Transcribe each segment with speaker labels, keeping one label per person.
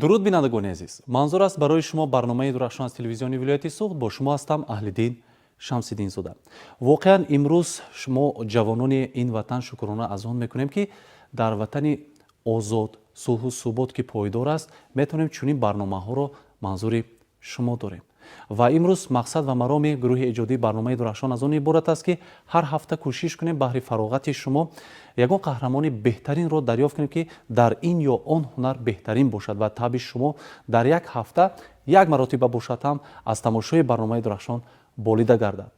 Speaker 1: дуруд бинандагони азиз, манзур аст барои шумо барномаи дурахшон аз телевизиони вилояти суғд. Бо шумо ҳастам Аҳлиддин Шамсиддинзода. Воқеан имрӯз шумо ҷавонони ин ватан шукрона аз он мекунем ки дар ватани озод, сулҳу субот ки пойдор аст, метавонем чунин барномаҳоро манзури шумо дорем. Ва имрӯз мақсад ва мароми гурӯҳи эҷодии барномаи дурахшон аз он иборат аст ки ҳар ҳафта кӯшиш кунем баҳри фароғати шумо ягон қаҳрамони беҳтаринро дарёфт кунем ки дар ин ё он ҳунар беҳтарин бошад ва таби шумо дар як ҳафта як маротиба бошад ҳам аз тамошои барномаи дурахшон болида гардад.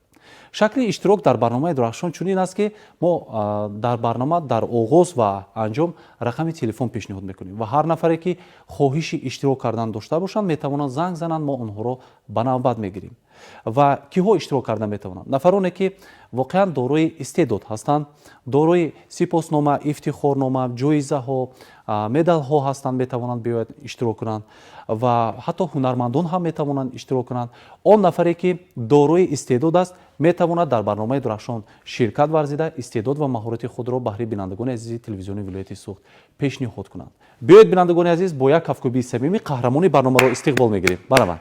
Speaker 1: шакли иштирок дар барномаи дурахшон чунин аст ки мо дар барнома дар оғоз ва анҷом рақами телефон пешниҳод мекунем ва ҳар нафаре ки хоҳиши иштирок кардан дошта бошанд метавонанд занг зананд, мо онҳоро ба навбат мегирем. ва киҳо иштирок карда метавонанд? Нафароне ки воқеан дорои истеъдод ҳастанд, дорои сипоснома, ифтихорнома, ҷоизаҳо, медалҳо ҳастанд, метавонанд биёяд иштирок кунанд ва ҳатто ҳунармандон ҳам метавонанд иштирок кунанд. он нафаре ки дорои истеъдод аст метавонад дар барномаи дурахшон ширкат варзида истеъдод ва маҳорати худро баҳри бинандагони азизи телевизиони вилояти суғд пешниҳод кунанд. биёед бинандагони азиз, бо як кафкӯбии самимӣ қаҳрамони барномаро истиқбол мегирем. бараванд.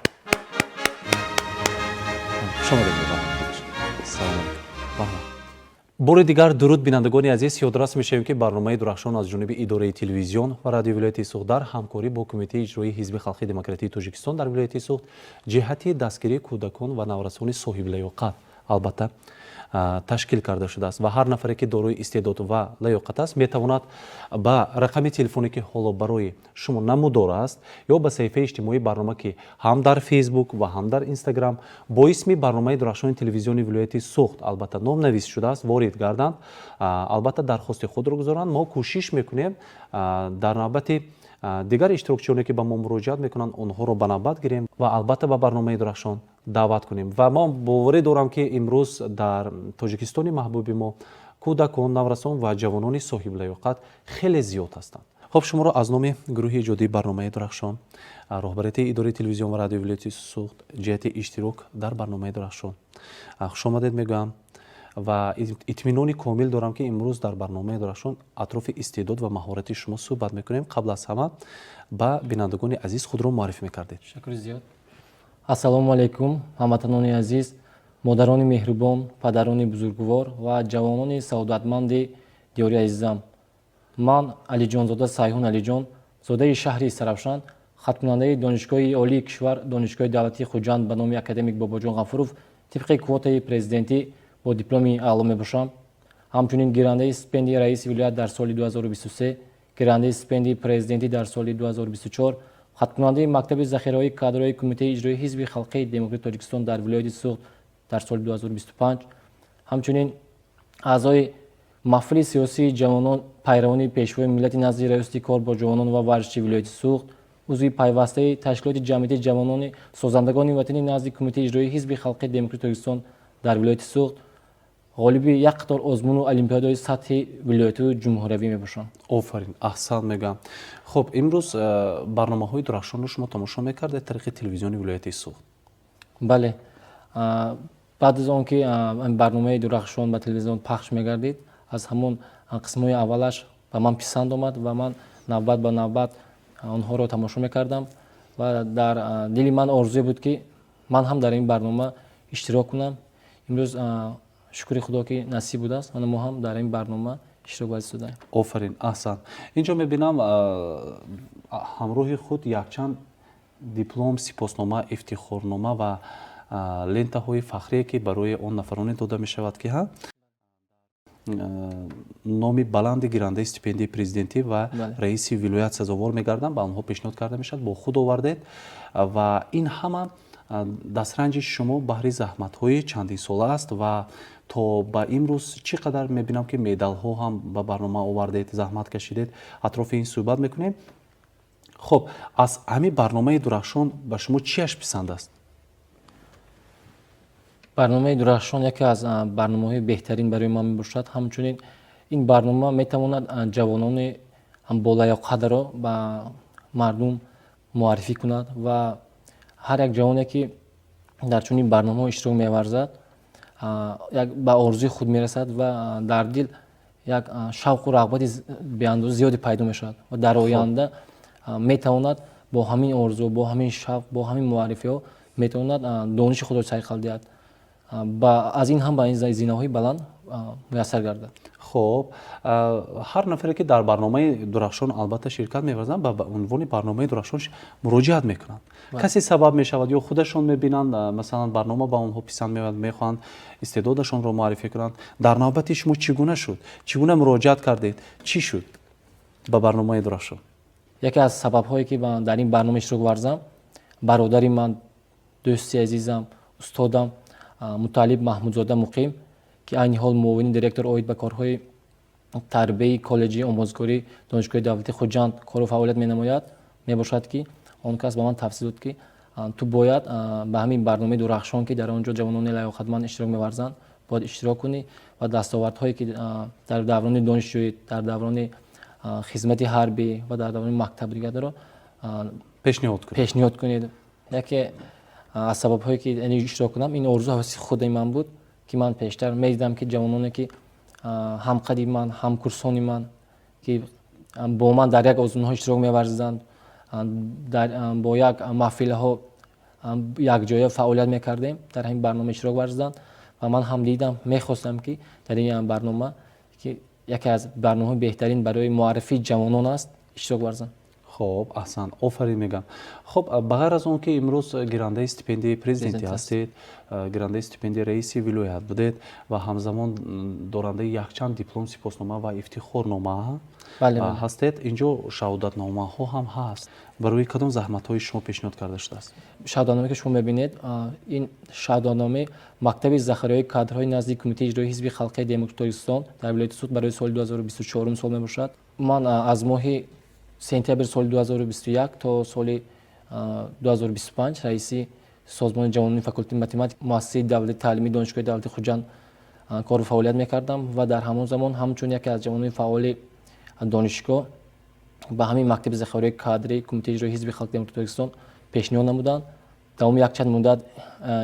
Speaker 1: бори дигар дуруд бинандагони азиз, ёдрас мешавем ки барномаи дурахшон аз ҷониби идораи телевизион ва радиои вилояти суғд дар ҳамкорӣ бо кумитаи иҷроии ҳизби халқи демократии тоҷикистон дар вилояти суғд ҷиҳати дастгирии кӯдакон ва наврасони соҳиблаёқат албатта ташкил карда шудааст ва ҳар нафаре ки дорои истеъдод ва лаёқат аст метавонад ба рақами телефоне ки ҳоло барои шумо намудор аст ё ба саҳифаи иҷтимоии барнома ки ҳам дар фейсбук ва ҳам дар инстаграм бо исми барномаи дурахшони телевизиони вилояти суғд албатта ном навис шудааст ворид гарданд, албатта дархости худро гузоранд. мо кӯшиш мекунем дар навбати дигар иштирокчиёне ки ба мо муроҷиат мекунанд онҳоро ба навбат гирем ва албатта ба барномаи дурахшон даъват кунем. ва мо боварӣ дорам ки имрӯз дар тоҷикистони маҳбуби мо кӯдакон, наврасон ва ҷавонони соҳиблаёқат хеле зиёд ҳастанд. хоб, шуморо аз номи гурӯҳи эҷодии барномаи дурахшон, роҳбарияти идораи телевизион ва радиои вилояти суғд ҷиҳати иштирок дар барномаи дурахшон хушомадед мегӯям ва итминони комил дорам ки имрӯз дар барномаи дурахшон атрофи истеъдод ва маҳорати шумо суҳбат мекунем. қабл аз ҳама ба бинандагони азиз худро муаррифӣ мекардед.
Speaker 2: шукр зиёд. ассалому алайкум ҳамватанони азиз, модарони меҳрубон, падарони бузургвор ва ҷавонони саодатманди диёри азизам. ман алиҷонзода сайҳун алиҷон, зодаи шаҳри Саравшан, хаткунандаи донишгоҳи олии кишвар, донишгоҳи давлатии Хуҷанд ба номи академик Бобоҷон Ғафуров тибқи квотаи президентӣ бо дипломи аъло мебошам. ҳамчунин гирандаи стипендияи раиси вилоят дар соли 2023, гирандаи стипендияи президентӣ дар соли 2024, хаткунандаи мактаби захираҳои кадрои кумитаи иҷроии ҳизби халқии демократии Тоҷикистон дар вилояти суғд дар соли 2025, ҳамчунин аъзои маҳфили сиёсии ҷавонон пайравони пешвои миллати назди раёсати кор бо ҷавонон ва варзиши вилояти суғд, узви пайвастаи ташкилоти ҷамъиятии ҷавонони созандагони ватани назди кумитаи иҷроии ҳизби халқии демократии Тоҷикистон дар вилояти суғд, ғолиби як қатор озмуну олимпиадаҳои сатҳи вилояту ҷумҳуриявӣ мебошам.
Speaker 1: офарин, аҳсан мегӯям. хоб, имрӯз барномаҳои дурахшонро шумо тамошо мекардед тариқи телевизиони вилояти суғд?
Speaker 2: бале, баъд аз он ки барномаи дурахшон ба телевизион пахш мегардид, аз ҳамон қисмҳои аввалаш ба ман писанд омад ва ман навбат ба навбат онҳоро тамошо мекардам ва дар дили ман орзуе буд ки ман ҳам дар ин барнома иштирок кунам. имрӯз шукри худо ки насиб будааст, мо ҳам дар ин барнома иштирок варзиш додаем.
Speaker 1: офарин, аҳсан. инҷо мебинам ҳамроҳи худ якчанд диплом, сипоснома, ифтихорнома ва лентаҳои фахрие ки барои он нафароне дода мешавад ки номи баланди гирандаи стипендияи президентӣ ва раиси вилоят сазовор мегарданд, ба онҳо пешниҳод карда мешавад, бо худ овардед ва ин ҳама дастранҷи шумо баҳри заҳматҳои чандин сола аст ва то ба имрӯз чӣ қадар мебинам ки медалҳо ҳам ба барнома овардед, заҳмат кашидед, атрофи ин суҳбат мекунем. хоб, аз ҳамин барномаи дурахшон ба шумо чиаш писанд аст?
Speaker 2: барномаи дурахшон яке аз барномаҳои беҳтарин барои ман мебошад. ҳамчунин ин барнома метавонад ҷавонони болаёқатро ба мардум муаррифӣ кунад ва ҳар як ҷавоне ки дар чунин барномаҳо иштирок меварзад ба орзуи худ мерасад ва дар дил як шавқу рағбати беандоза зиёде пайдо мешавад ва дар оянда метавонад бо ҳамин орзу, бо ҳамин шавқ, бо ҳамин муаррифиҳо метавонад дониши худро сайқал диҳад, аз ин ҳам ба ин зинаҳои баланд муяссар гардад.
Speaker 1: خب هر نفری که در برنامه درخشان البته شرکت می‌ورزند به عنوان برنامه درخشان مراجعت میکنند. کسی سبب میشود یا خودشون میبینند مثلا برنامه با اونها پسند میاد میخوان استعدادشون رو معرفی کنند. در نوبت شما چگونه شد؟ چگونه مراجعت کردید؟ چی شد به برنامه درخشان؟
Speaker 2: یکی از سبب‌هایی که در این برنامه اشتراک ورزم، برادری من، دوستی عزیزم، استادم مطالب محمودزاده مقیم که عین حال معاون دیرکتور اوید به کارهای تربیه کالجی آموزگاری دانشگاه دولتی خوجند کار و فعالیت می‌نماید، میباشد که آن کس به من توصیه داد که تو باید به همین برنامه درخشان که در آنجا جوانان لیاقتمند اشتراک می‌ورزند باید اشتراک کنی و دستاوردهایی که در دوران دانشجویی، در دوران خدمت حربی و در دوران مکتب دیگر رو پیشنهاد کنید. یکی از سبب‌هایی که یعنی اشتراک کنم این آرزو حواسی خود من بود که من پیشتر می‌دیدم که جوانانی که همقدی من، همکورسانی من که با من در یک آزمون‌ها اشتراک می‌ورزیدند، با یک محفل‌ها یک جای فعالیت می‌کردیم، در این برنامه اشتراک ورزیدند و من هم دیدم می‌خواستم که در این برنامه که یکی از برنامه‌های بهترین برای معرفی جوانان است اشتراک ورزم.
Speaker 1: خب احسن، آفرین میگم. خب بغیر از اون که امروز گیرنده استیپندی پرزیدنتی هستید، گیرنده استیپندی رئیس ولایت بودید و همزمان دارنده یکچند دیپلم سپاسنامه و افتخارنامه هستید، اینجا شهادتنامه ها هم هست. برای کدام زحمت های شما پیشنهاد کرده شده است؟
Speaker 2: شهادتنامه که شما ببینید این شهادتنامه مکتب ذخیره کادرهای نزدیک کمیته اجرایی حزب خلقی دموکراتستان در ولایت سوت برای سال 2024 سال میباشد. من از ماه سپتامبر سال 2021 تا سال 2025 رئیس سازمان جوانان فاکولته متماتیک مؤسسه دولتی تعلیمی دانشگاه دولتی خوجند کار و فعالیت میکردم و در همان زمان همچون یکی از جوانان فعال دانشگاه به همین مکتب ذخیره کادری کمیته اجرایی حزب خلق دموکراتستان پیشنهاد نمودند. تمام یک چند مدت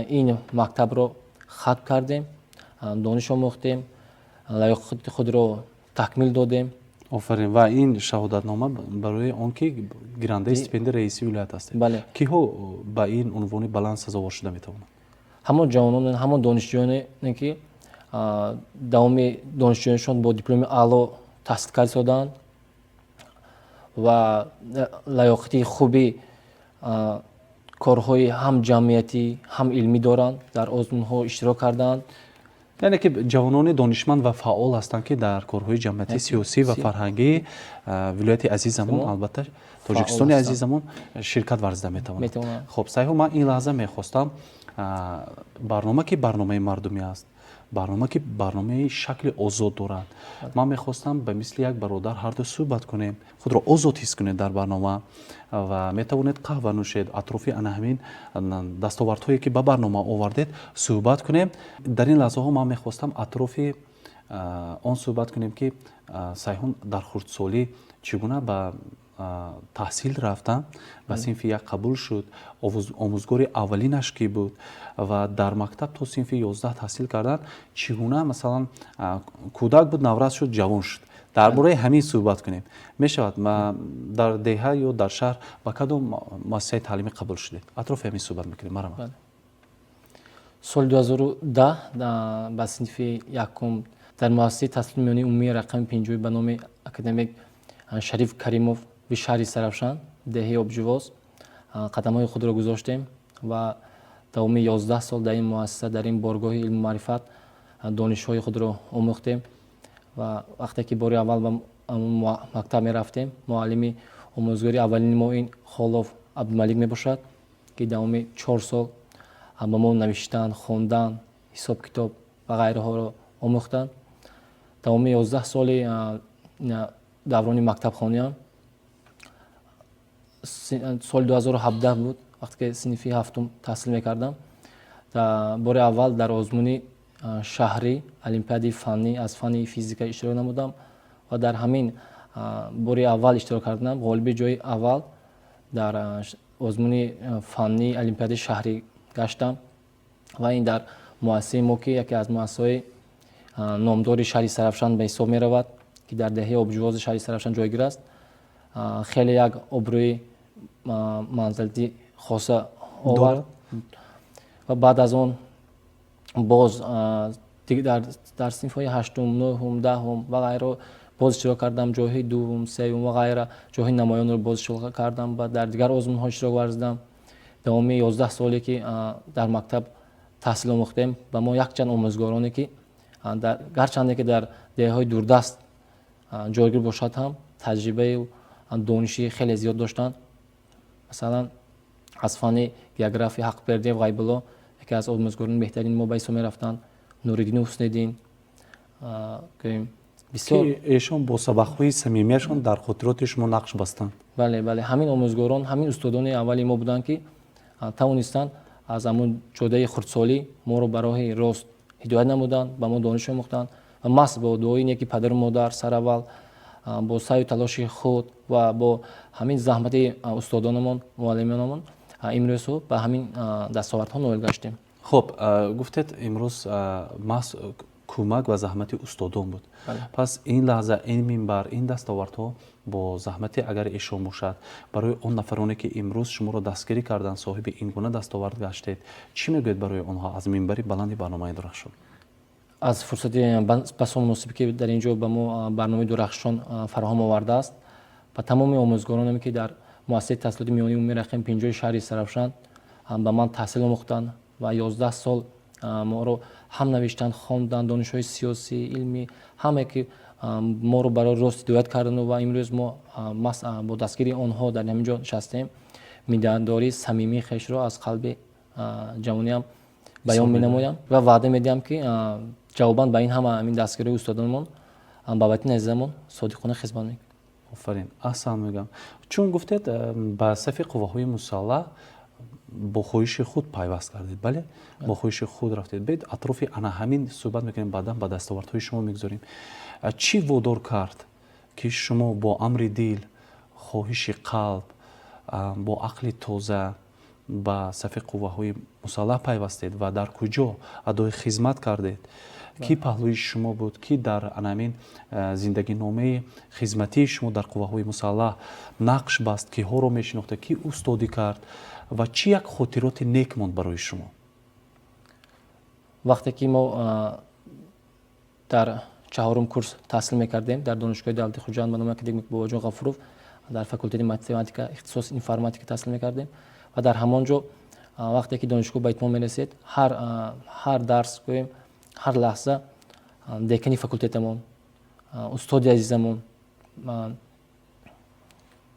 Speaker 2: این مکتب را ختم کردیم، دانش آموختیم، لیاقت خود را تکمیل دادیم.
Speaker 1: آفرین. و این شهادتنامه برای آنکه گیرنده استیپند رئیس ولایت هستید.
Speaker 2: بله.
Speaker 1: کیها با این عنوان بلند سزاوار شده میتوانند؟
Speaker 2: همون جوانان، همون دانشجویانی که دوام دانشجویانشون با دیپلم اعلی تحصیل کرده شدند و لیاقت خوبی کارهای هم جمعیتی هم علمی دارند، در آزمون‌ها اشتراک کردند.
Speaker 1: یعنی که جوانان دانشمند و فعال هستند که در کارهای جمعیتی سیاسی و فرهنگی ولایت عزیزمون، البته تاجیکستان عزیزمون شرکت ورزیده میتوانند. خب صحیح، من این لحظه میخواستم برنامه که برنامه مردمی است، برنامه که برنامه شکل آزاد دارد، من میخواستم به مثل یک برادر هر دو صحبت کنیم، خود را آزاد حس کنید در برنامه و میتوانید قهوه نوشید، اطراف همین دستاوردهایی که به برنامه آوردید صحبت کنیم. در این لحظه ها من میخواستم اطراف آن صحبت کنیم که سیحون در خردسالی چگونه به تحصیل رفتن و صنف یک قبول شد، آموزگار اولینش کی بود و در مکتب تا صنف 11 تحصیل کردن، چگونه مثلا کودک بود نورس شد جوان شد. درباره همین صحبت کنیم. می شود ما در دهه یا در شهر با کدام مؤسسه تعلیمی قبول شدید؟ اطراف همین صحبت میکنیم. مرحبا.
Speaker 2: سال 2010 با صنف یکم در مؤسسه تحصیل میانی عمومی رقم 5 به نام اکادمیک شریف کریموف به شهر سرافشان دهه آبجواز قدم‌های خود را گذاشتیم و دوام 11 سال در این مؤسسه در این بارگاه علم معرفت دانش‌های خود را آموختیم و وقتی که بار اول به مکتب می رفتیم معلم آموزگاری اولین ما این خالوف عبدالملک می باشد که دوام 4 سال به ما نوشتن، خواندن، حساب کتاب و غیره ها را آموختند. دوام 11 سال دوران مکتب خوانیام سال 2017 بود وقتی که صنف هفتم تحصیل میکردم. در بار اول در آزمون شهری المپیاد فنی از فن فیزیک اشتراک نمودم و در همین بار اول اشتراک کردم. غالب جای اول در آزمون فنی المپیاد شهری گشتم و این در مؤسسه ما که یکی از مؤسسه‌های نامدار شهر سرافشان به حساب می رود که در دهه آبجواز شهر سرافشان جایگیر است. خیلی یک ابروی манзилати хоса овард ва баъд аз он боз дар синфҳои ҳаштум, нӯҳум, даҳум ва ғайра боз иштирок кардам, ҷойҳои дуввум, севум ва ғайра ҷойҳои намоёнро боз иштирок кардам ва дар дигар озмунҳо иштирок варзидам. давоми 11 соле ки дар мактаб таҳсил омӯхтем ба мо якчанд омӯзгороне ки гарчанде ки дар деҳаҳои дурдаст ҷойгир бошад ҳам таҷрибаи дониши хеле зиёд доштанд. масалан аз фанни география ҳақбердиев ғайбулло яке аз омӯзгорони беҳтарини мо ба ҳисоб мерафтанд, нуриддину ҳусниддин бисёр
Speaker 1: эшон бо сабақҳои самимияшон дар хотироти шумо нақш бастанд.
Speaker 2: бале ҳамин омӯзгорон, ҳамин устодони аввали мо буданд ки тавонистанд аз ҳамун ҷодаи хурдсолӣ моро ба роҳи рост ҳидоят намуданд, ба мо дониш омӯхтанд ва маҳз бо дуои неки падару модар сараввал бо саъю талоши худ ва бо ҳамин заҳмати устодонамон, муаллимонамон имрӯз ба ҳамин дастовардҳо ноил гаштем.
Speaker 1: хуб, гуфтед имрӯз маҳз кӯмак ва заҳмати устодон буд. пас ин лаҳза, ин минбар, ин дастовардҳо бо заҳмати агар эшон бошад барои он нафароне ки имрӯз шуморо дастгирӣ карданд, соҳиби ин гуна дастовард гаштед, чӣ мегӯед барои онҳо аз минбари баланди барномаи Дурахшон?
Speaker 2: аз фурсати басо муносибе ки дар ин ҷо ба мо барномаи Дурахшон фароҳам овардааст, ба тамоми омӯзгороне ки дар муассисаи таҳсилоти миёнии умуми рақим 50 шаҳри Сарафшан ба ман таҳсил омӯхтанд ва 11 сол моро ҳам навиштанд, хонданд, донишҳои сиёсӣ, илмӣ, ҳаме ки моро барои рост ҳидоят карданду ва имрӯз мо бо дастгири онҳо дар ҳамин ҷо нишастем. миннатдории самимии хешро аз қалби ҷавониам баён менамоям ва ваъда медиҳам ки ҷавобан ба ин ҳама ҳамин дастгирои устодонмон ба ватани азизамон содиқона хизмат мекунем.
Speaker 1: офарин, аҳсан мегӯям. чун гуфтед ба сафи қувваҳои мусаллаҳ бо хоҳиши худ пайваст кардед, бале? бо хоҳиши худ рафтед. бед атрофи ана ҳамин суҳбат мекунем, баъдан ба дастовардҳои шумо мегузорем. чӣ водор кард ки шумо бо амри дил, хоҳиши қалб, бо ақли тоза ба сафи қувваҳои мусаллаҳ пайвастед ва дар куҷо адои хизмат кардед? ки паҳлӯи шумо буд, ки дар анамин зиндагиномаи хизматии шумо дар қувваҳои мусаллаҳ нақш баст, киҳоро мешинохта, ки устодӣ кард ва чӣ як хотироти нек монд барои шумо?
Speaker 2: вақте ки мо дар чаҳорум курс таҳсил мекардем дар донишгоҳи давлати хуҷанд ба номи академик бобоҷон ғафуров дар факултати математика ихтисоси информатика таҳсил мекардем ва дар ҳамон ҷо вақте ки донишгоҳ ба итмом мерасед, ҳар дарс гӯем ҳар лаҳза декани факултетамон, устоди азизамон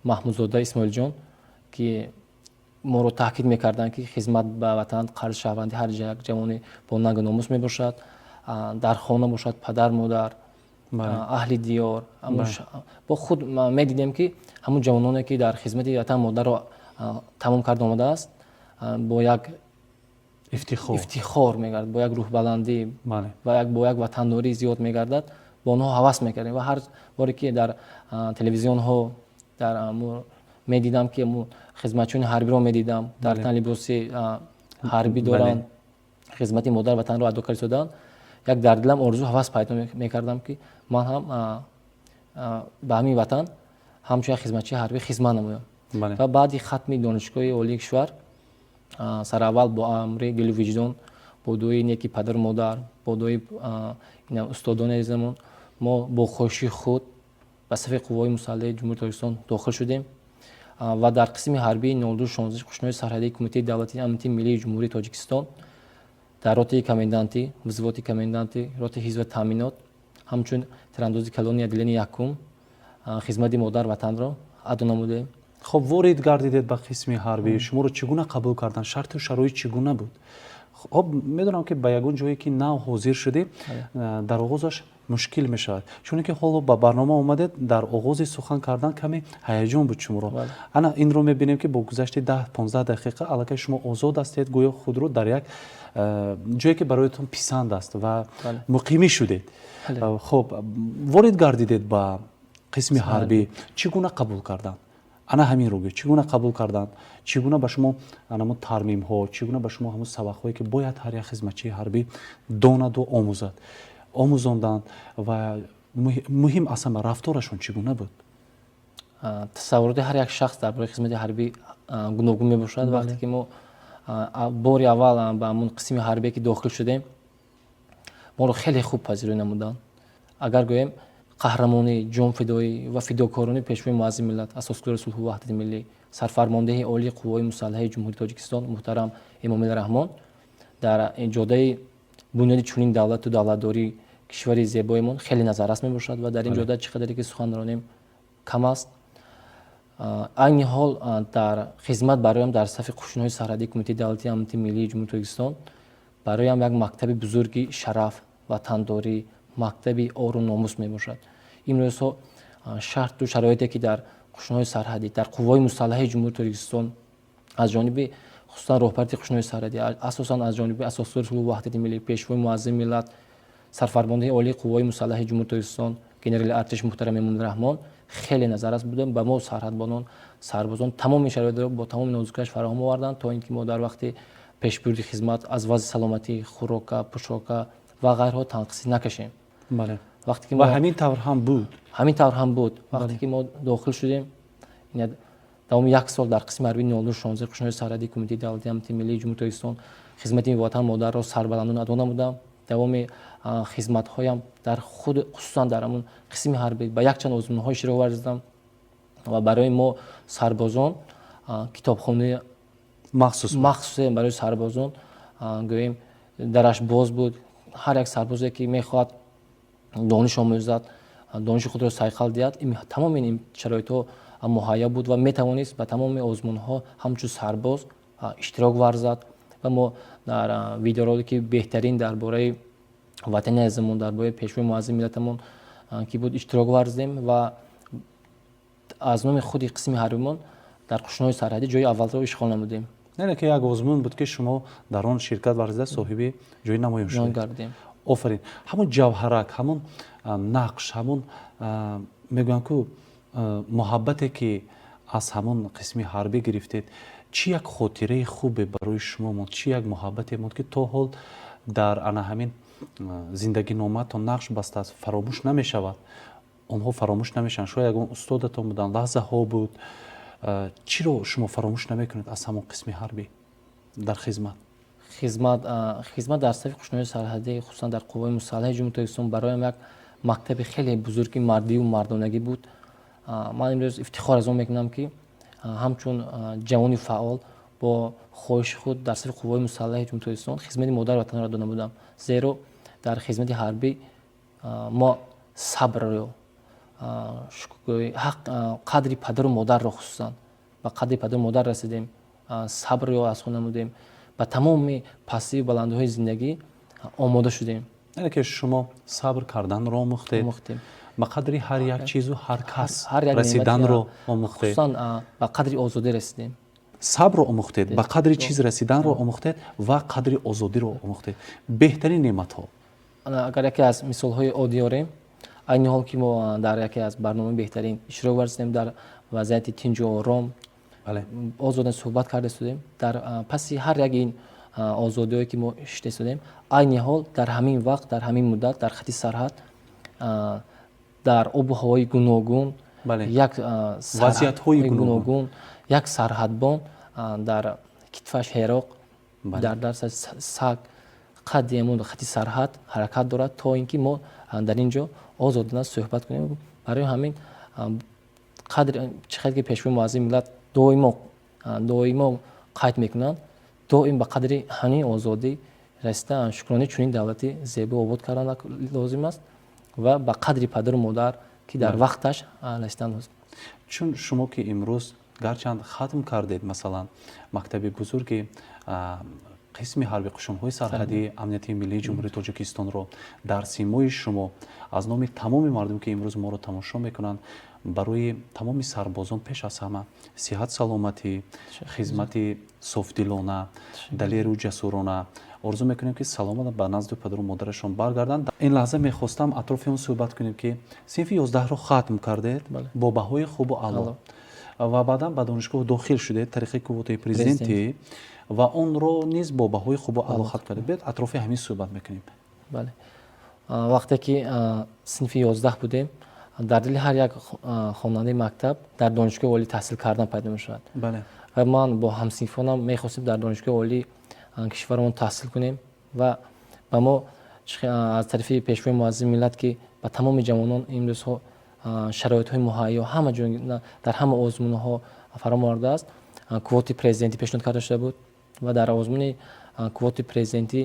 Speaker 2: маҳмудзода исмоилҷон ки моро таъкид мекарданд ки хизмат ба ватан қарзи шаҳрвандӣ ҳар як ҷавони бо нагу номус мебошад, дар хона бошад падар модар, аҳли диёр, бо худ медидем ки ҳамун ҷавононе ки дар хизмати ватан модарро тамом карда омадааст бо як ифтихор мегардад, бо як рӯҳбаландӣ ва бо як ватандорӣ зиёд мегардад, бо онҳо ҳавас мекардем ва ҳар боре ки дар телевизионҳо медидам ки хизматчиёни ҳарбиро медидам дар тан либоси ҳарбӣ доранд, хизмати модар ватанро адо карда истодаанд, як дар дилам орзу ҳавас пайдо мекардам ки ман ҳам ба ҳамин ватан ҳамчун як хизматчии ҳарбӣ хизмат намоям. ва баъди хатми донишгоҳи олии кишвар сараввал бо амри дилу виҷдон, бо дуои неки падару модар, бо дуои устодони азизамон, мо бо хоҳиши худ ба сафи қувваҳои мусаллаҳи ҷумҳурии Тоҷикистон дохил шудем ва дар қисми ҳарбии 0216 қушнои сарҳадии Кумитаи давлатии амнияти миллии ҷумҳурии Тоҷикистон дар роти комендантӣ, вазифати комендантӣ, роти ҳизби таъминот, ҳамчун тирандози калони адилияни якум хизмати модар ватанро адо намудем.
Speaker 1: хоб ворид гардидед ба қисми ҳарбӣ, шуморо чӣ гуна қабул карданд? шарту шароит чӣ гуна буд? хоб медонам ки ба ягон ҷое ки нав ҳозир шудӣ, дар оғозаш мушкил мешавад. чуне ки ҳоло ба барнома омадед, дар оғози сухан кардан каме ҳаяҷон буд шуморо. ана инро мебинем ки бо гузашти 10-15 дақиқа аллакай шумо озод ҳастед, гӯё худро дар як ҷое ки бароятон писанд аст ва муқимӣ шудед. хоб ворид гардидед ба қисми ҳарбӣ, чӣ гуна қабул карданд? ана ҳаминро гӯ, чӣ гуна қабул карданд? чӣ гуна ба шумо анамон тармимҳо, чӣ гуна ба шумо ҳамун сабақҳое ки бояд ҳар як хизматчии ҳарбӣ донаду омӯзад, омӯзонданд ва муҳим асlan рафторашон чӣ гуна буд?
Speaker 2: тасаввуроти ҳар як шахс дар бораи хизмати ҳарбӣ гуногун мебошад. вақте ки мо бори аввал ба ҳамун қисми ҳарбие ки дохил шудем, моро хеле хуб пазирӯй намуданд. агар гӯем қаҳрамонӣ, ҷонфидоӣ ва фидокорони пешвои муаззими миллат, асосгузори сулҳу ваҳдати миллӣ, сарфармондеҳи олии қувваҳои мусаллаҳаи ҷумҳурии Тоҷикистон муҳтарам Эмомил Раҳмон дар иҷодаи бунёди чунин давлату давлатдории кишвари зебоимон хеле назаррас мебошад ва дар ин ҷода чӣ қадаре ки сухан ронем кам аст. айни ҳол дар хизмат бароям дар сафи қушунҳои сарҳадии Кумитаи давлатии амнияти миллии ҷумҳурии Тоҷикистон бароям як мактаби бузурги шараф, ватандорӣ, мактаби ору номус мебошад. имрӯзҳо шарту шароите ки дар қушунҳои сарҳадӣ дар қувваҳои мусаллаҳаи ҷумҳурии Тоҷикистон аз ҷониби хусусан роҳбарияти қушунҳои сарҳадӣ, асосан аз ҷониби асосгузори сулҳу ваҳдати миллӣ, пешвои муаззими миллат, сарфармондеҳи олии қувваҳои мусаллаҳаи ҷумҳурии Тоҷикистон, генерали артиш муҳтарам Эмомил Раҳмон хеле назаррас будем. ба мо сарҳадбонон, сарбозон тамоми шароитро бо тамоми нозукиаш фароҳам оварданд, то ин ки мо дар вақти пешбурди хизмат аз вазъи саломатӣ, хӯрока, пӯшока ва ғайраҳо танқисӣ накашем.
Speaker 1: бале.
Speaker 2: вақте ки
Speaker 1: ва ҳамин тавр ҳам буд. вақте ки мо дохил шудем, давоми як сол дар қисми ҳарбии 0216 қушунҳои сарҳадии Кумитаи давлатии амнияти миллии ҷумҳурии Тоҷикистон хизмати ватан модарро сарбаландон ado намудам. давоми хизматҳоям дар худ хусусан дар ҳамун қисми ҳарбӣ ба якчанд озмунҳо иштирок варзидам ва барои мо сарбозон китобхонаи махсусе барои сарбозон гӯем дараш боз буд. ҳар як сарбозе ки мехоҳад дониш омӯзад, дониши худро сайқал диҳад, тамоми ин шароитҳо муҳайё буд ва метавонист ба тамоми озмунҳо ҳамчун сарбоз иштирок варзад. ва мо дар видеоролики беҳтарин дар бораи ватани азизамон, дар бораи пешвои муаззими миллатамон ки буд иштирок варзидем ва аз номи худи қисми ҳарбимон дар қушунҳои сарҳадӣ ҷои аввалро ишғол намудем. яъне ки як озмун буд ки шумо дар он ширкат варзида соҳиби ҷои намоён шудед. офарин. ҳамун ҷавҳарак, ҳамун нақш, ҳамун мегӯям ку муҳаббате ки аз ҳамун қисми ҳарбӣ гирифтед, чӣ як хотираи хубе барои шумо монд, чӣ як муҳаббате монд ки то ҳол дар ана ҳамин зиндагиномаатон нақш бастааст, фаромӯш намешавад. онҳо фаромӯш намешаванд. шояд ягон устодатон буданд, лаҳзаҳо буд. чиро шумо фаромӯш намекунед аз ҳамон қисми ҳарбӣ дар хизмат?
Speaker 2: хизмат дар сафи қушунҳои сарҳадӣ, хусусан дар қувваҳои мусаллаҳаи ҷумҳурии Тоҷикистон бароям як мактаби хеле бузурги мардию мардонагӣ буд. ман имрӯз ифтихор аз он мекунам ки ҳамчун ҷавони фаъол бо хоҳиши худ дар сафи қувваҳои мусаллаҳаи ҷумҳурии Тоҷикистон хизмати модар ватанро ado намудам. зеро дар хизмати ҳарбӣ мо сабрро, қадри падару модарро хусусан ба қадри падару модар расидем, сабрро аз худ намудем, ба тамоми пастиву баландиҳои зиндагӣ омода шудем.
Speaker 1: яъне ки шумо сабр карданро омӯхтед, ба қадри ҳар як чизу ҳар кас расиданро омӯхтед,
Speaker 2: хусусан ба қадри озодӣ расидем.
Speaker 1: сабрро омӯхтед, ба қадри чиз расиданро омӯхтед ва қадри озодиро омӯхтед. беҳтарин неъматҳо.
Speaker 2: агар яке аз мисолҳои оддӣ орем, айни ҳол ки мо дар яке аз барномаи беҳтарин иштирок варзидем, дар вазъияти тинҷу ором озода суҳбат карда истодем. дар паси ҳар як ин озодиҳое ки мо шида истодем, айни ҳол дар ҳамин вақт, дар ҳамин муддат дар хати сарҳад, дар обу ҳавои гуногун, як
Speaker 1: вазъиятҳои гуногун,
Speaker 2: як сарҳадбон дар китфаш ҳероқ, дар дасташ саг қадди ҳамон хати сарҳад ҳаракат дорад, то ин ки мо дар ин ҷо озодона суҳбат кунем. барои ҳамин чӣ қадр ки пешвои муаззими миллат доимо қайд мекунанд, доим ба қадри ҳамин озодӣ расида шукрони чунин давлати зебо обод кардан лозим аст ва ба қадри падару модар ки дар вақташ расидан лозим.
Speaker 1: чун шумо ки имрӯз гарчанд хатм кардед масалан мактаби бузурги қисми ҳарби қушунҳои сарҳадии амнияти миллии ҷумҳурии Тоҷикистонро дар симои шумо аз номи тамоми мардум ки имрӯз моро тамошо мекунанд барои тамоми сарбозон пеш аз ҳама сиҳат саломатӣ, хизмати софдилона, далеру ҷасурона орзу мекунем ки саломат ба назду падару модарашон баргарданд. ин лаҳза мехостам атрофи он суҳбат кунем ки синфи 11-ро хатм кардед бо баҳои хубу аъло ва баъдан ба донишгоҳ дохил шудед тариқи кувотаи президентӣ ва онро низ бо баҳои хубу аъло хатм кардед. бед атрофи ҳамин суҳбат мекунем.
Speaker 2: бале, вақте ки синфи 11 будем, дар дили ҳар як хонандаи мактаб дар донишгоҳи олӣ таҳсил кардан пайдо мешавад.
Speaker 1: бале
Speaker 2: ва ман бо ҳамсинфонам мехостем дар донишгоҳи олии кишвармон таҳсил кунем ва ба мо аз тарафи пешвои муаззими миллат ки ба тамоми ҷавонон имрӯзҳо шароитҳои муҳайё ҳама ҷо дар ҳама озмунҳо фароҳам омадааст. Квоти президентӣ пешниҳод карда шуда буд ва дар озмуни квоти президентӣ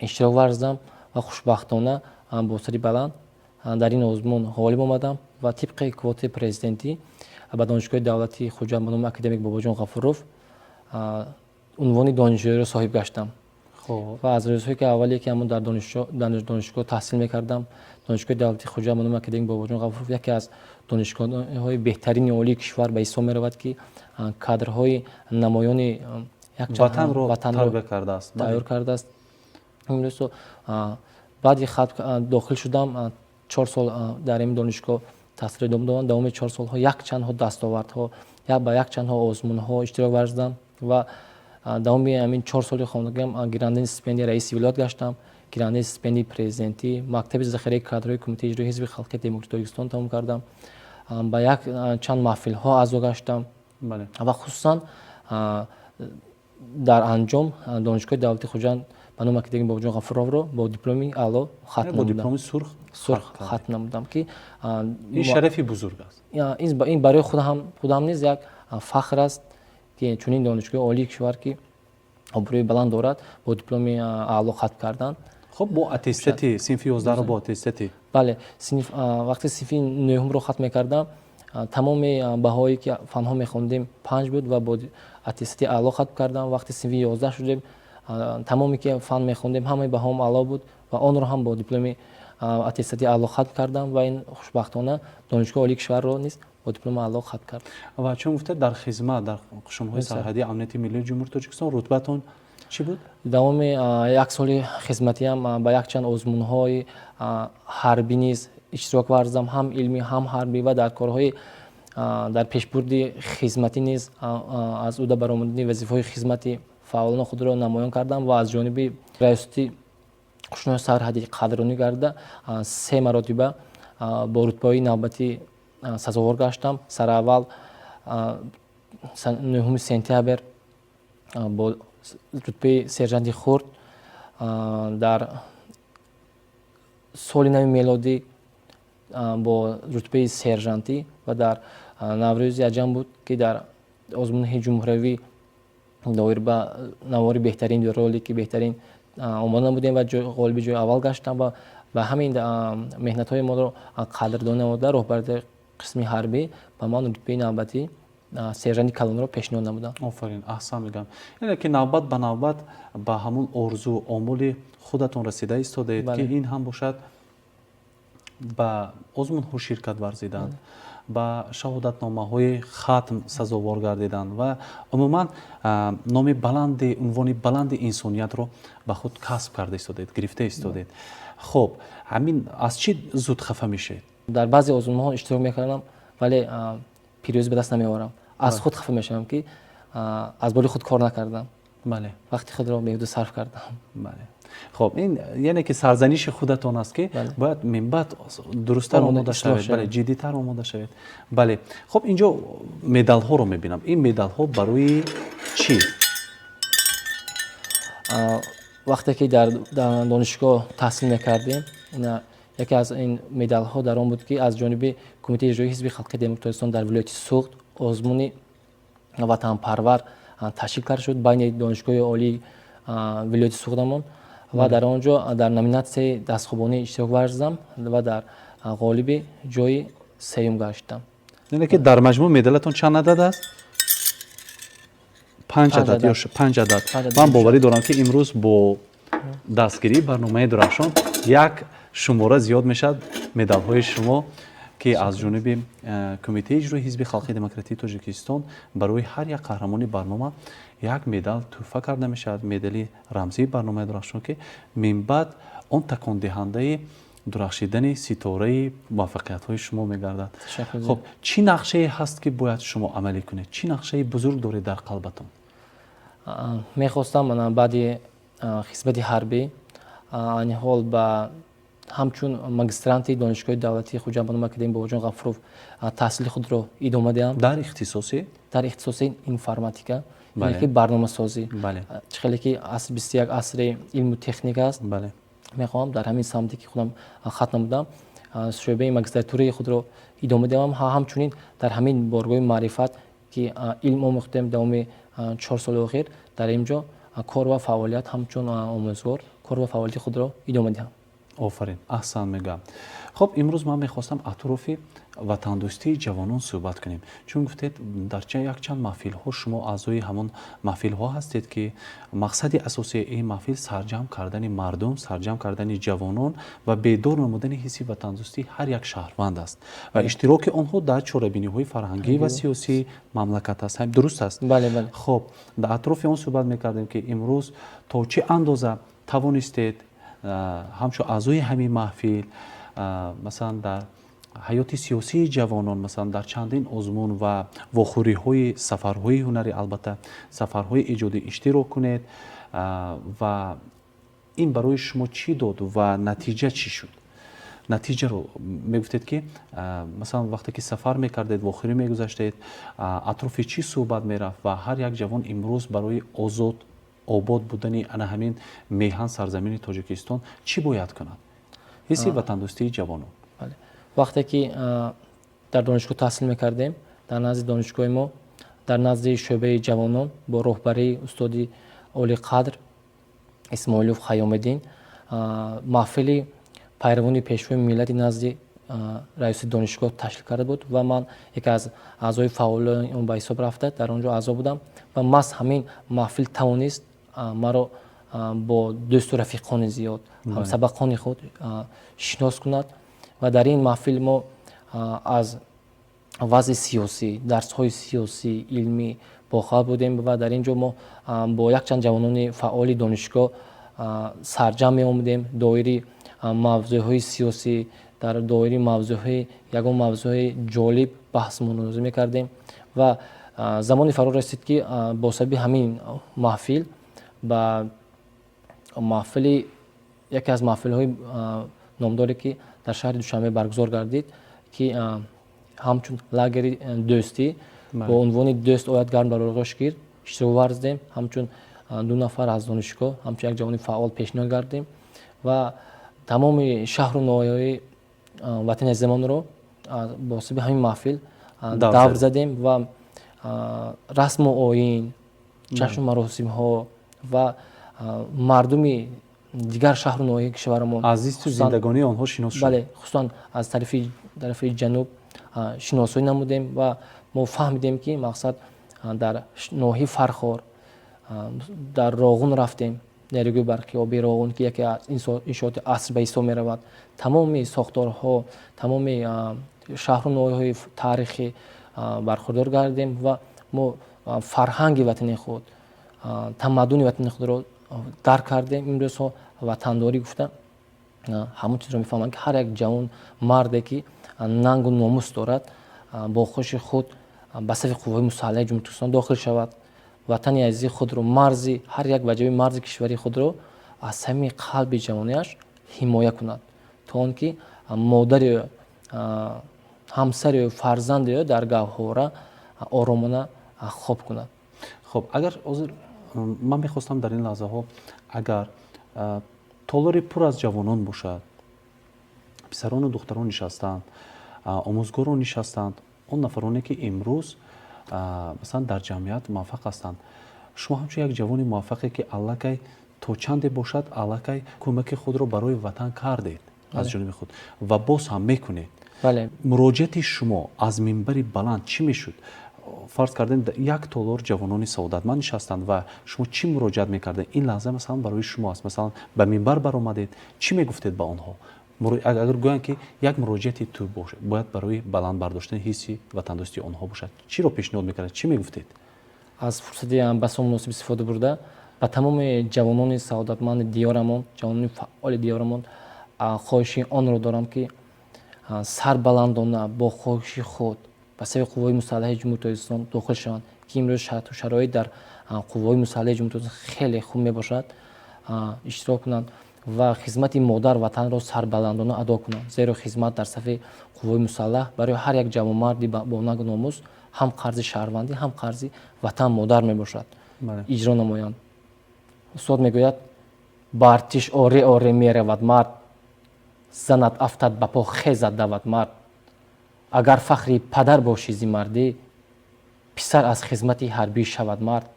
Speaker 2: иштирок варзидам ва хушбахтона бо сари баланд дар ин озмун ғолиб омадам ва тибқи квоти президентӣ ба донишгоҳи давлатии хуҷанд ба номи академик Бобоҷон Ғафуров унвони донишҷӯиро соҳиб гаштам. ва аз рӯзҳое ки аввале ки ҳамон дар донишгоҳ таҳсил мекардам, донишгоҳи давлатии хуҷанд ба номи академик Бобоҷон Ғафуров яке аз донишгоҳҳои беҳтарини олии кишвар ба ҳисоб меравад ки кадрҳои намоёни
Speaker 1: ватанро
Speaker 2: тайёр кардааст. имрӯз баъди дохил шудам 4 сол дар ин донишгоҳ таҳсили идома додам. Давоми 4 солҳо якчандҳо дастовардҳо ба якчандҳо озмунҳо иштирок варзидам ва давоми ҳамин 4 соли хонагиам гирандаи стипендияи раиси вилоят гаштам, гирандаи стипендияи президентӣ, мактаби захираи кадрҳои Кумитаи иҷроии Ҳизби Халқии Демократии Тоҷикистон тамом кардам, ба чанд маҳфилҳо аъзо гаштам ва хусусан дар анҷом донишгоҳи давлатии хуҷанд ба номи академик Бобоҷон Ғафуровро бо дипломи аъло хатм намудам. Сурх хатм намудам ки
Speaker 1: ин шарафи бузург аст.
Speaker 2: ин барои худам низ як фахр аст ки чунин донишгоҳи олии кишвар ки обрӯи баланд дорад бо дипломи аъло хатм кардан.
Speaker 1: хуб бо аттестати синфи 11-ро бо аттестати
Speaker 2: бале вақти синфи 9-ро хатм мекардам тамоми баҳое ки фанҳо мехондем 5 буд ва бо аттестати аъло хатм кардам. Вақти синфи 11 шудем тамоме ки фан мехондем ҳамаи баҳоам аъло буд ва онро ҳам бо дипломи аттестати аъло хатм кардам ва ин хушбахтона донишгоҳи олии кишварро низ бо дипломи аъло хатм кард.
Speaker 1: ва чун гуфта дар хизмат дар қушунҳои сарҳадии амнияти миллии ҷумҳурии Тоҷикистон рутбатон чӣ буд?
Speaker 2: Давоми як соли хизматиам ба якчанд озмунҳои ҳарбӣ низ иштирок варзидам, ҳам илмӣ ҳам ҳарбӣ ва дар корҳои дар пешбурди хизматӣ низ аз ӯҳда баромадани вазифаҳои хизмати фаъолона худро намоён кардам ва аз ҷониби раисати қушунҳои сарҳадӣ қадрронӣ гарда 3 маротиба бо рутбаҳои навбатӣ сазовор гаштам. Сараввал 9 сентябр бо рутбаи сержанти хурд, дар соли нави мелодӣ бо рутбаи сержантӣ ва дар наврӯзи аҷам буд ки дар озмуни ҷумҳуравӣ доир ба навори беҳтарин роли ки беҳтарин омода намудем ва ғолиби ҷои аввал гаштам ва ба ҳамин меҳнатҳои моро қадрдонӣ намуда роҳбари қисми ҳарбӣ ба ман рутбаи навбатӣ сержанти калонро пешниҳод намуданд.
Speaker 1: Офарин, аҳсан мегӯям. Яъне ки навбат ба навбат ба ҳамон орзу омули худатон расида истодаед ки ин ҳам бошад ба озмунҳо ширкат варзиданд, ба шаҳодатномаҳои хатм сазовор гардиданд ва умуман номи баланди унвони баланди инсониятро ба худ касб карда истодаед, гирифта истодаед. хуб ҳамин аз чӣ зуд хафа мешавед?
Speaker 2: Дар баъзе озмунҳо иштирок мекардам вале пирӯзӣ ба даст намеорам. аз худ хафа мешавам ки аз боли худ кор накардам. Вақти худро беҳуду сарф кардам.
Speaker 1: хуб ин яъне ки сарзаниши худатон аст ки бояд минбаъд дурусттар омода шавед, ҷиддитар омода шавед. бале хуб инҷо медалҳоро мебинам. ин медалҳо барои чӣ?
Speaker 2: вақте ки дар донишгоҳ таҳсил мекардем яке аз ин медалҳо дар он буд ки аз ҷониби Кумитаи иҷроии Ҳизби Халқии Демократии Тоҷикистон дар вилояти Суғд озмуни ватанпарвар ташкил карда шуд байни донишгоҳи олии вилояти Суғдамон ва дар он ҷо дар номинатсияи дастхӯбонӣ иштирок варзидам ва дар ғолиби ҷои сеюм гаштам.
Speaker 1: яъне ки дар маҷмӯъ медалатон чанд адад аст? 5 адад ё 5 адад. ман боварӣ дорам ки имрӯз бо дастгирии барномаи Дурахшон як шумора зиёд мешавад медалҳои шумо ки аз ҷониби Кумитаи иҷроии Ҳизби Халқии Демократии Тоҷикистон барои ҳар як қаҳрамони барнома як медал тӯҳфа карда мешавад, медали рамзии барномаи Дурахшон ки минбаъд он такондиҳандаи дурахшидани ситораи муваффақиятҳои шумо мегардад. хуб чӣ нақшае ҳаст ки бояд шумо амалӣ кунед? чӣ нақшаи бузург доред дар қалбатон?
Speaker 2: мехостам баъди хизмати ҳарбӣ айни ҳол ба ҳамчун магистранти донишгоҳи давлатии хоҷабанум академия бобоҷон ғафуров таҳсили худро идома диҳам
Speaker 1: дар ихтисоси
Speaker 2: дар ихтисоси информатика,
Speaker 1: Бале.
Speaker 2: яъне ки барномасозӣ.
Speaker 1: Бале.
Speaker 2: Чӣ хеле ки асри 21 асри илму техника аст,
Speaker 1: бале
Speaker 2: мехоҳам дар ҳамин самте ки худам хатм намудам шӯъбаи магистратураи худро идома диҳам. Ҳамчунин дар ҳамин боргоҳи маърифат ки илм омӯхтем давоми 4 соли охир, дар инҷо кор ва фаъолият ҳамчун омӯзгор кор ва фаъолияти худро идома диҳам.
Speaker 1: офарин, аҳсан мегӯям. Хуб, имрӯз ман мехостам атрофи ватандӯстии ҷавонон суҳбат кунем. Чун гуфтед дар якчанд маҳфилҳо шумо аъзои ҳамон маҳфилҳо ҳастед ки мақсади асосии ин маҳфил сарҷамъ кардани мардум, сарҷамъ кардани ҷавонон ва бедор намудани ҳисси ватандӯстии ҳар як шаҳрванд аст ва иштироки онҳо дар чорабиниҳои фарҳангӣ ва сиёсии мамлакат аст. Дуруст аст?
Speaker 2: Бале, бале.
Speaker 1: хуб, дар атрофи он суҳбат мекардем ки имрӯз то чӣ андоза тавонистед ҳамчун аъзои ҳамин маҳфил масалан дар ҳаёти сиёсии ҷавонон, масалан дар чандин озмун ва вохӯриҳои сафарҳои ҳунарӣ, албатта сафарҳои иҷодӣ иштирок кунед ва ин барои шумо чӣ дод ва натиҷа чӣ шуд? натиҷаро мегуфтед ки масалан вақте ки сафар мекардед, вохӯрӣ мегузаштед, атрофи чӣ суҳбат мерафт ва ҳар як ҷавон имрӯз барои озод обод будани ана ҳамин меҳан сарзамини Тоҷикистон чӣ бояд кунад? ҳисси ватандӯстии ҷавонон.
Speaker 2: вақте ки дар донишгоҳ таҳсил мекардем, дар назди донишгоҳи мо, дар назди шӯъбаи ҷавонон бо роҳбарии устоди олиқадр Исмоилов Хаёмиддин маҳфили пайравони пешвои миллати назди раиси донишгоҳ ташкил карда буд ва ман яке аз аъзои фаъолони он ба ҳисоб рафта дар он ҷо аъзо будам ва маҳз ҳамин маҳфил тавонист маро бо дӯсту рафиқони зиёд, ҳамсабақони худ шинос кунад ва дар ин маҳфил мо аз вазъи сиёсӣ, дарсҳои сиёсӣ, илмӣ бохабар будем ва дар ин ҷо мо бо якчанд ҷавонони фаъоли донишгоҳ сарҷамъ меомадем, доири мавзӯъҳои сиёсӣ, дар доири мавзӯъҳои ягон мавзӯъи ҷолиб баҳс мунозира мекардем ва замони фаро расид ки бо сабаби ҳамин маҳфил ба маҳфили яке аз маҳфилҳои номдоре ки дар шаҳри Душанбе баргузор гардид ки ҳамчун лагери дӯстӣ бо унвони дӯст ояд гарм дар оғош гир иштирок варзидем, ҳамчун 2 нафар аз донишгоҳ, ҳамчун як ҷавони фаъол пешниҳод гардем ва тамоми шаҳру ноҳияҳои ватани азизамонро бо сабаби ҳамин маҳфил давр задем ва расму оин, ҷашну маросимҳо ва мардуми дигар шаҳру ноҳияи кишварамон
Speaker 1: азизу зиндагонии онҳо шинос шуд.
Speaker 2: бале, хусусан аз тарафи ҷануб шиносоӣ намудем ва мо фаҳмидем ки мақсад дар ноҳияи Фархор, дар Роғун рафтем, нерӯгӯи барқи оби Роғун ки яке аз иншооти аср ба ҳисоб меравад. Тамоми сохторҳо, тамоми шаҳру ноҳияҳои таърихӣ бархурдор гардем ва мо фарҳанги ватани худ, тамаддуни ватани худро дарк кардем. имрӯзҳо ватандорӣ гуфта ҳамон чизро мефаҳманд ки ҳар як ҷавон марде ки нангу номус дорад бо хуши худ ба сафи қувваҳои мусаллаҳаи ҷумҳурии Туркистон дохил шавад, ватани азизи худро, марзи ҳар як ваҷаби марзи кишвари худро аз самими қалби ҷавонияш ҳимоя кунад, то он ки модари ҳамсари фарзанди дар гавҳора оромона хоб кунад.
Speaker 1: хуб, агар ҳозир ман мехостам дар ин лаҳзаҳо агар толори пур аз ҷавонон бошад, писарону духтарон нишастанд, омӯзгорон нишастанд, он нафароне ки имрӯз масалан дар ҷамъият муваффақ ҳастанд, шумо ҳамчун як ҷавони муваффақе ки аллакай то чанде бошад аллакай кӯмаки худро барои ватан кардед аз ҷониби худ ва боз ҳам мекунед. муроҷиати шумо аз минбари баланд чӣ мешуд? фарз кардем як толор ҷавонони саодатманд нишастанд ва шумо чӣ муроҷиат мекардед? ин лаҳза масалан барои шумо аст. Масалан ба минбар баромадед, чӣ мегуфтед ба онҳо? агар гӯянд ки як муроҷиати ту бояд барои баланд бардоштани ҳисси ватандӯстии онҳо бошад, чиро пешниҳод мекардед, чӣ мегуфтед? аз фурсати басо муносиб истифода бурда ба тамоми ҷавонони саодатманди диёрамон, ҷавонони фаъоли диёрамон хоҳиши онро дорам ки сарбаландона бо хоҳиши худ ба сабаби қувваҳои мусаллаҳаи ҷумҳурии Тоҷикистон дохил шаванд ки имрӯз шароит дар қувваҳои мусаллаҳаи ҷумҳурии Тоҷикистон хеле хуб мебошад, иштирок кунанд
Speaker 2: ва хизмати модар ватанро сарбаландона адо кунанд, зеро хизмат дар сафи қувваи мусаллаҳ барои ҳар як ҷавонмарди бо нагу номус ҳам қарзи шаҳрвандӣ, ҳам қарзи ватан модар мебошад, иҷро намоянд. устод мегӯяд: ба артиш оре оре меравад мард, занат афтад ба по хезад давад мард. агар фахри падар боши зи мардӣ, писар аз хизмати ҳарбӣ шавад мард.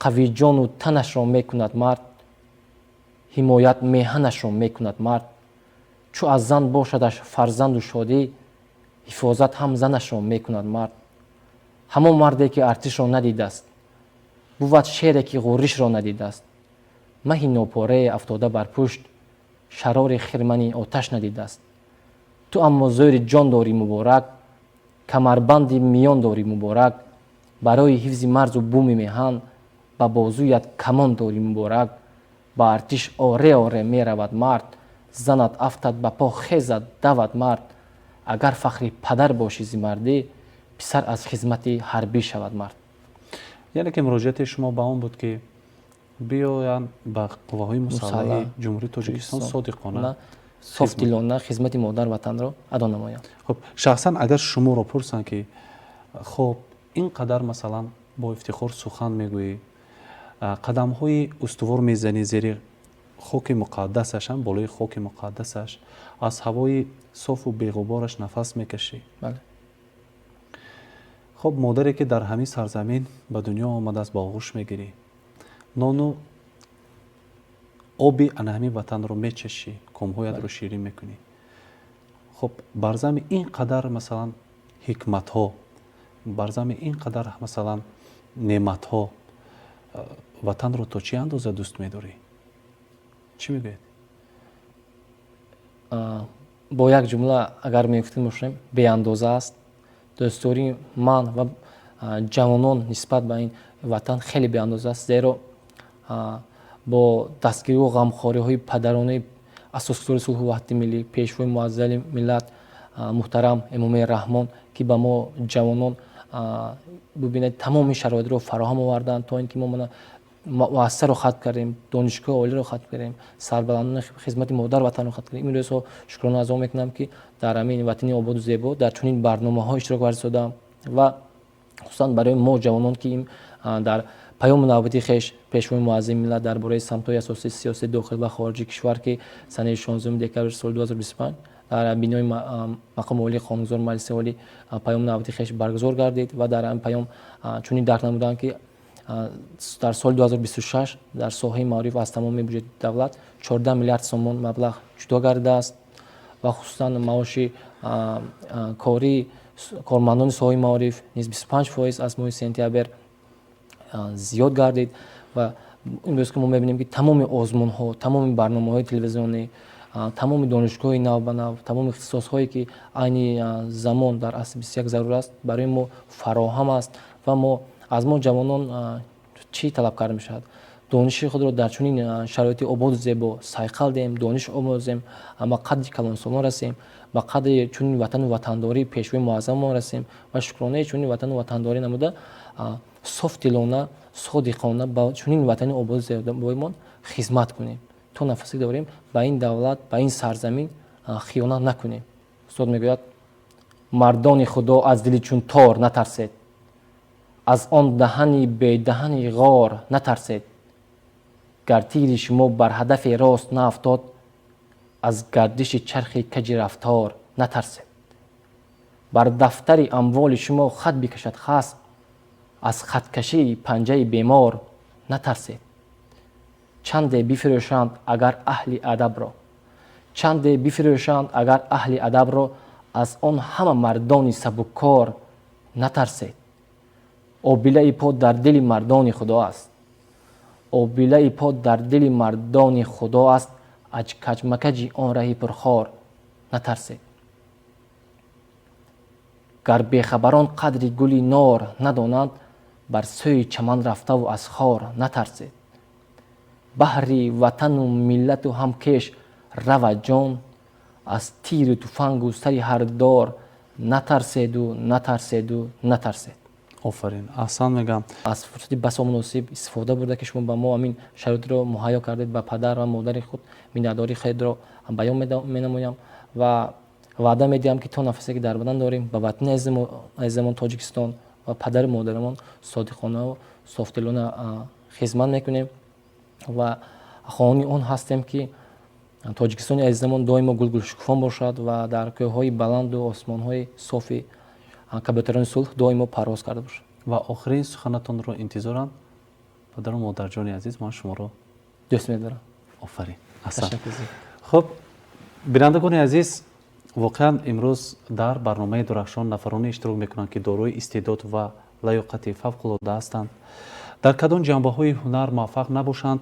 Speaker 2: қавиҷону танашро мекунад мард, ҳимоят меҳанашро мекунад мард. чу аз зан бошадаш фарзанду шодӣ, ҳифозат ҳам занашро мекунад мард. ҳамон марде ки артишро надидааст, бувад шере ки ғурришро надидааст. маҳи нопорае афтода бар пушт, шарори хирмани оташ надидааст. ту аммо зӯри ҷон дорӣ муборак, камарбанди миён дорӣ муборак. барои ҳифзи марзу буми меҳан, ба бозуят камон дорӣ муборак. ба артиш оре оре меравад мард, занат афтад ба по хезад давад мард. агар фахри падар боши зи мардӣ, писар аз хизмати ҳарбӣ шавад мард.
Speaker 1: яъне ки муроҷиати шумо ба он буд ки биёянд ба қувваҳои мусаллаҳи ҷумҳурии тоҷикистон содиқона
Speaker 2: софдилона хизмати модар ватанро адо намоянд.
Speaker 1: хуб, шахсан агар шуморо пурсанд ки хуб ин қадар масалан бо ифтихор сухан мегӯӣ, қадамҳои устувор мезанӣ зери хоки муқаддасаш, болои хоки муқаддасаш, аз ҳавои софу беғубораш нафас мекашӣ. хуб, модаре ки дар ҳамин сарзамин ба дунё омадааст ба оғӯш мегирӣ, нону оби ана ҳамин ватанро мечашӣ, кумҳоятро ширин мекунӣ. хуб, бар зами ин қадар масалан ҳикматҳо, бар зами ин қадар масалан неъматҳо, ватанро то чӣ андоза дӯст медорӣ? чӣ мегӯед?
Speaker 2: бо як ҷумла агар мегуфтем бошем, беандоза аст. дӯстдории ман ва ҷавонон нисбат ба ин ватан хеле беандоза аст, зеро бо дастгириву ғамхориҳои падарони асосгузори сулҳу ваҳдати миллӣ, пешвои муаззали миллат муҳтарам Эмомаи Раҳмон, ки ба мо ҷавонон бубинед тамоми шароитро фароҳам оварданд, то ин ки мо муассисаро хатм кардем, донишгоҳи олиро хатм кардем, сарбаландони хизмати модар ватанро хатм кардем. ин рӯзҳо шукрона аз он мекунам ки дар ҳамин ватани ободу зебо дар чунин барномаҳо иштирок варзиш додам ва хусусан барои мо ҷавонон ки дар паёми навбати хеш пешвои муаззами миллат дар бораи самтҳои асосии сиёсии дохил ва хориҷии кишвар ки санаи 16 декабри соли 2025 дар бинои мақоми олии қонунгузор маҷлиси олӣ паёми навбати хеш баргузор гардид ва дар ҳамин паём чунин дарк намуданд ки дар соли 2026 дар соҳаи маъриф аз тамоми бюҷети давлат 14 миллиард сомон маблағ ҷудо гардидааст ва хусусан маоши кори кормандони соҳаи маъриф низ 25% аз моҳи сентябр зиёд гардид ва имрӯз ки мо мебинем ки тамоми озмунҳо, тамоми барномаҳои телевизионӣ, тамоми донишгоҳи нав ба нав, тамоми ихтисосҳое ки айни замон дар асри 21 зарур аст, барои мо фароҳам аст ва аз мо ҷавонон чӣ талаб карда мешавад? дониши худро дар чунин шароити ободу зебо сайқал диҳем, дониш омӯзем, ба қадри калонсолон расем, ба қадри чунин ватану ватандории пешвои муаззамон расем ва шукронаи чунин ватану ватандорӣ намуда софдилона, содиқона ба чунин ватани ободу зебоимон хизмат кунем, то нафасе дорем ба ин давлат, ба ин сарзамин хиёнат накунем. устод мегӯяд: мардони худо аз дили чун тор натарсед, аз он даҳани бедаҳани ғор натарсед. гар тири шумо бар ҳадафи рост наафтод, аз гардиши чархи каҷи рафтор натарсед. бар дафтари амволи шумо хат бикашад хасм, аз хаткашии панҷаи бемор натарсед. чанде бифирӯшанд агар аҳли адабро, чанде бифирӯшанд агар аҳли адабро, аз он ҳама мардони сабуккор натарсед. обилаи по дар дили мардони худо аст, обилаи по дар дили мардони худо аст, аз каҷмакаҷи он раҳи пурхор натарсед. гар бехабарон қадри гули нор надонанд, бар сӯи чаман рафтаву аз хор натарсед. баҳри ватану миллату ҳамкеш равад ҷон, аз тиру туфангу сари ҳар дор натарседу натарседу натарсед.
Speaker 1: آفرین احسان میگم.
Speaker 2: از فرصتی بسا مناسب استفاده برده که شما به ما همین شرایط رو مهیا کردید. به پدر و مادر خود میnnتداری خود رو بیان مینمایم و وعده میدیم که تا نفسی که در بدن داریم به وطن عزیزمان تاجیکستان و پدر مادرمان صادقانه و صافدلانه خدمت میکنیم و خواهان آن هستیم که تاجیکستان عزیزمان دائما گل شکوفان باشد و در کوههای بلند و آسمانهای صاف کبوتران صلح دائما پرواز کرده باشد.
Speaker 1: و آخرین سخنتون رو انتظارم. پدر و مادر جان عزیز، من شما رو
Speaker 2: دوست می‌دارم.
Speaker 1: آفرین.
Speaker 2: تشکر.
Speaker 1: خب بینندگان عزیز، واقعا امروز در برنامه درخشان نفرانی اشتراک میکنند که دارای استعداد و لیاقت فوق‌العاده هستند. در کدام جنبه‌های هنر موفق نباشند،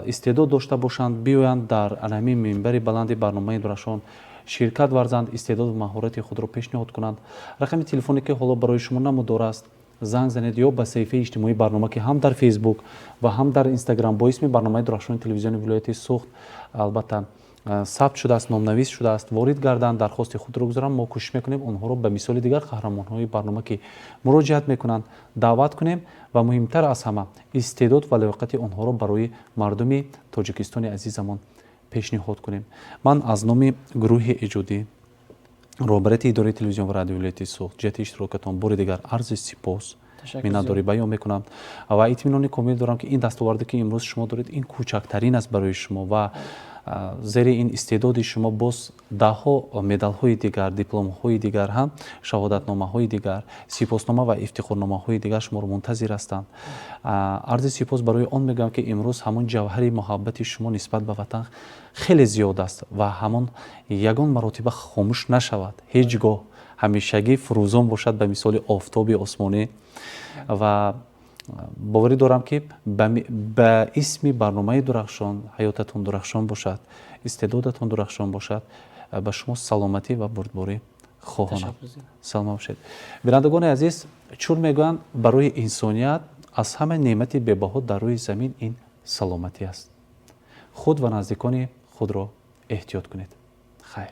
Speaker 1: استعداد داشته باشند، بیایند در همین منبر بلند برنامه درخشان شرکت ورزند، استعداد و مهارت خود را پیشنهاد کنند. رقم تلفنی که حالا برای شما نمودار است زنگ زنید یا به صفحه اجتماعی برنامه که هم در فیسبوک و هم در اینستاگرام با اسم برنامه درخشان تلویزیون ولایت سوخت البته ثبت شده است، نامنویس شده است، وارد گردند، درخواست خود را بگذارند. ما کوشش میکنیم اونها رو به مثال دیگر قهرمان‌های برنامه که مراجعت میکنند دعوت کنیم و مهمتر از همه استعداد و لیاقت اونها رو برای مردم تاجیکستان عزیزمون پیشنهاد کنیم. من از نام گروه ایجادی رهبری اداره تلویزیون و رادیو ولایت سوخت جهت اشتراکتان بار دیگر عرض سپاس می‌نمایم بیان میکنم و اطمینان کامل دارم که این دستاوردی که امروز شما دارید این کوچکترین است برای شما و زیر این استعداد شما باز ده ها مدال های دیگر، دیپلم های دیگر هم، شهادت نامه های دیگر، سپاسنامه و افتخارنامه های دیگر شما رو منتظر هستند. عرض سپاس برای آن میگم که امروز همون جوهر محبت شما نسبت به وطن خیلی زیاد است و همون یگان مراتبه خاموش نشود، هیچگاه همیشگی فروزان باشد به مثال آفتاب آسمانی و باوری دارم که به اسم برنامه درخشان حیاتتون درخشان باشد، استعدادتون درخشان باشد. به شما سلامتی و بردباری خواهانم. سلام باشید. بینندگان عزیز، چون میگویند برای انسانیت از همه نعمت بی‌بها در روی زمین این سلامتی است. خود و نزدیکان خود را احتیاط کنید. خیر.